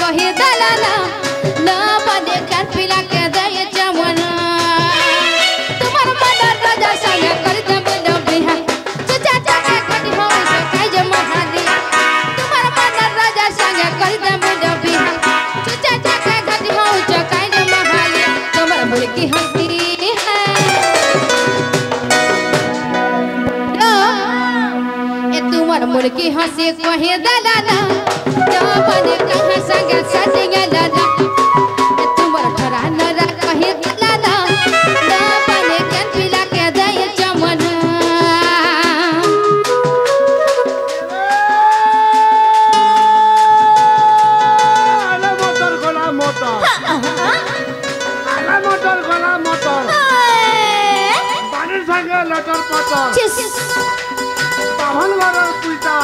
कहे दलाला ना बने कर पिला के दे जमना तुम्हार मन राजा संग कर दे बिना बिहा चचा चचा खटी हो से काई जे महाली तुम्हार मन राजा संग कर दे बिना बिहा चचा चचा खटी हो से काई जे महाली तुम्हार मुल्की हंसी है ए तुम्हार मुल्की हंसी कहे दलाला बने कहाँ संग सटिंग लाला तुम्हार ठरा नरा कहे लाला ना बने कन पिला के दे जमना आला मोटर गोला मोटर आला मोटर गोला मोटर पानी संग लटर पटर बाभन घरर पुइता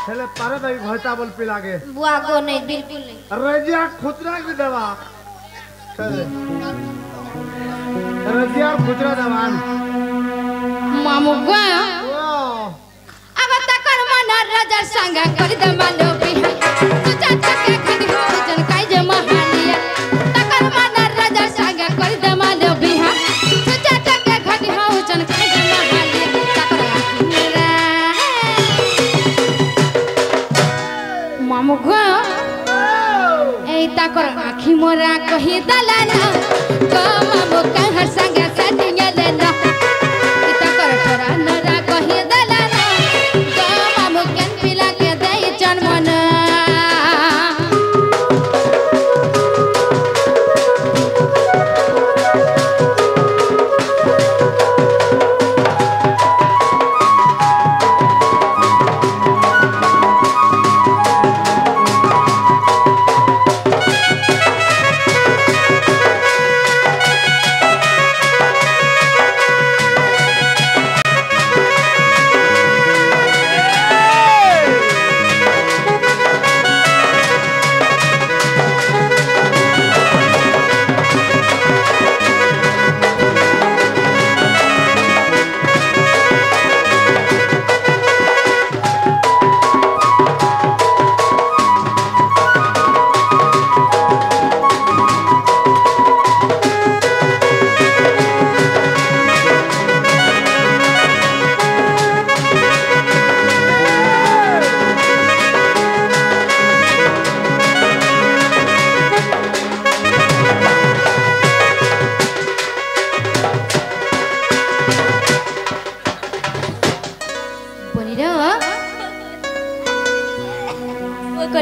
हेले पारे दई भैता बोल पिलागे बुआ को नहीं बिल्कुल नहीं रजिया खुचरा की दवा चले रजिया खुचरा दवान मामू गया अब तकर मन राजा संग कर दे मालो बिहा तुझा चके खड़ी हो जन काई जे महालिया तकर मन राजा संग कर दे मालो बिहा तुझा चके खड़ी हो जन काई जे महालिया तकर मेरा मामू गया ए तकर आखी मोरा कहि दलाना क मामू कहाँ संग सटिंग लेना तकर ठरा नरा कहि दलाना क मामू केन पिला के दे जन्मना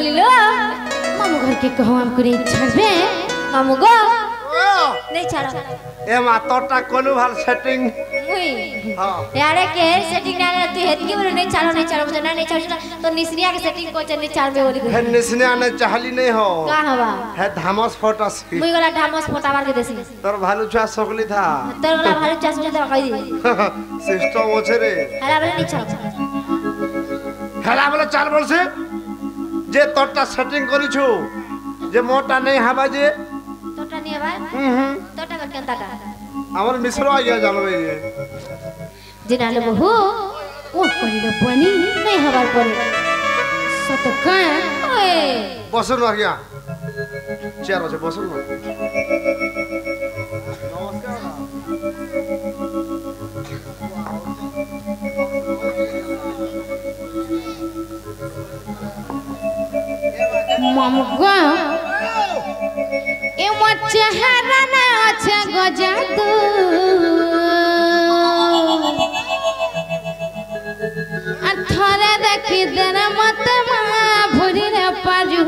मामू घर के कहो हमको नहीं छाड़बे मामू गो नहीं छाड़ो ए मा तोटा कोनु भार सेटिंग मुई हां यारे के सेटिंग ना तू हेतकी बोले नहीं छाड़ो मुझे ना नहीं छाड़ो तो निसनिया के सेटिंग को चल छाड़बे बोली है निसनिया ने चाहली नहीं हो का हवा है धामस फोटस मुई गला धामस फोटा मार के देसी तोर भालू छा सकली था तोर गला भालू छा सकली था कहि दी सिस्टम ओछे रे हला बोले नहीं छाड़ो हेला बोले चाल बोल से जे तोटा सेटिंग करी छु जे मोटा नहीं हवा जे तोटा नहीं हवा तोटा कर केनता का हमर मिश्रो आ गया जानो ये जिनाले बहु ओ करिलो बनी नहीं हवा परे सत का ओए बसन आ गया चेयर আছে बसन मामू गो ए मो चेहरा ना अच्छा गजादू अथरे देखि देर मत मा भुरी रे पाजू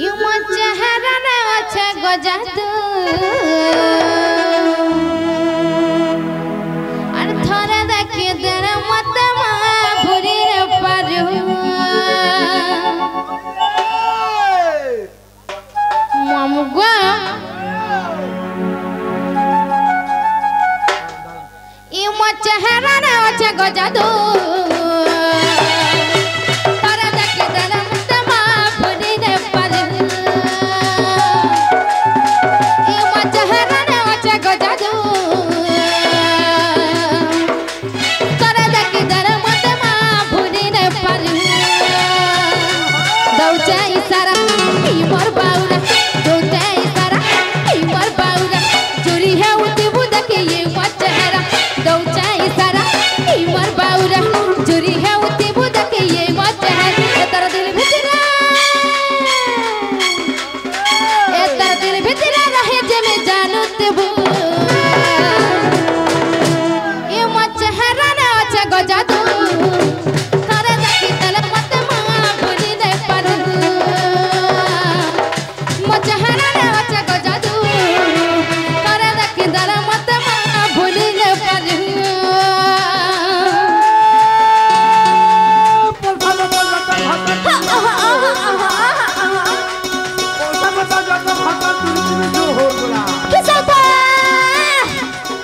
ये मो चेहरा ना अच्छा गजादू अथरे देखि देर मत मा भुरी रे पाजू मामू गो ये मो चेहरा ना अच्छा गजादू तारा देखि देर मत मा भुरी रे पाजू इशारा ई मोर बाउरा दौचा इशारा ई मोर बाउरा चोरी है उते बुदा के ये मोर चेहरा दौचा इशारा ई मोर बाउरा चोरी है उते बुदा के ये मोर चेहरा तेरा दिल भितरा तेरा दिल भितरा रहे जे मैं जानू ते बु ये मोर चेहरा ना अच्छा गजा दू तारे देखी तले मत मां भूली नहीं पारू मोर चेहरा ना अच्छा गजा दू तारे देखी तले मत मां भूली नहीं पारू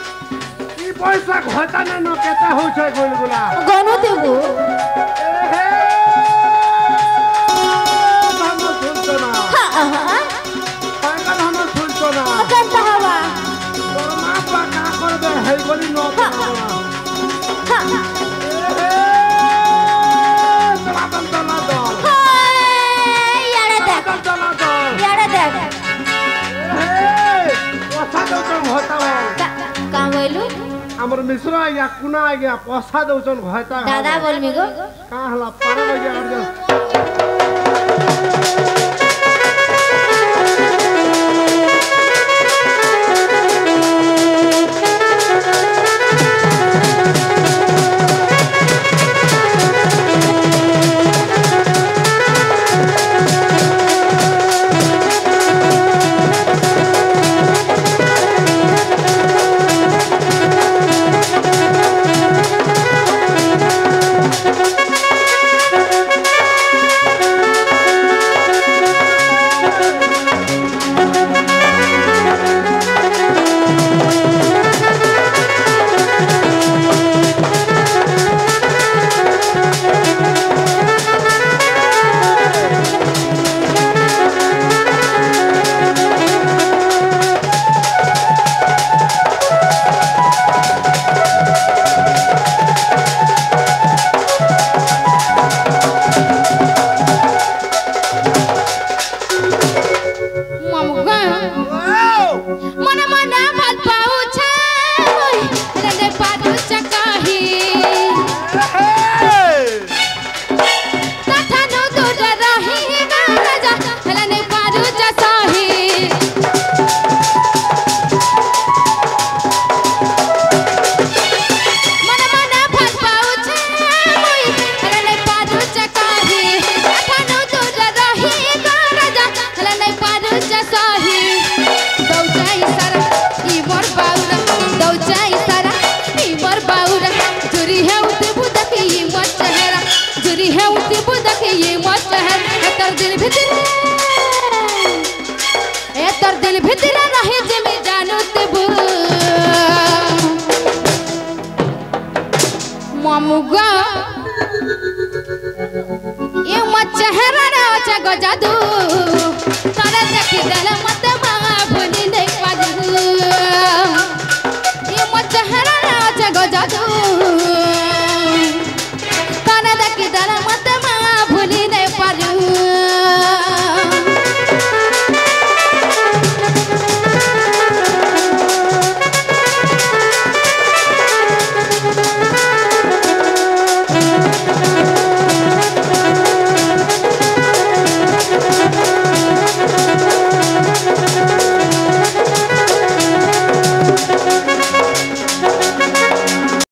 पैसा घटा ना न केता हो छै गोलगुला गनो देबो एहे हम सुनतो ना पागल हम सुनतो ना कंता हवा तोर मां पा का करबे है गोली न एहे चला दल हाय यारे देख चला दल यारे देख एहे पछा दौचन घटा का बोलू हमर मिश्रा या कुना आ गया पछा दौचन घटा दादा बोल मी गो का हला पार बजे अर्जन दिल भितर रहे जे मैं जानू तेबू मामुगा ये मत चेहरा ना अच्छा गजादू तारे देखी गल मत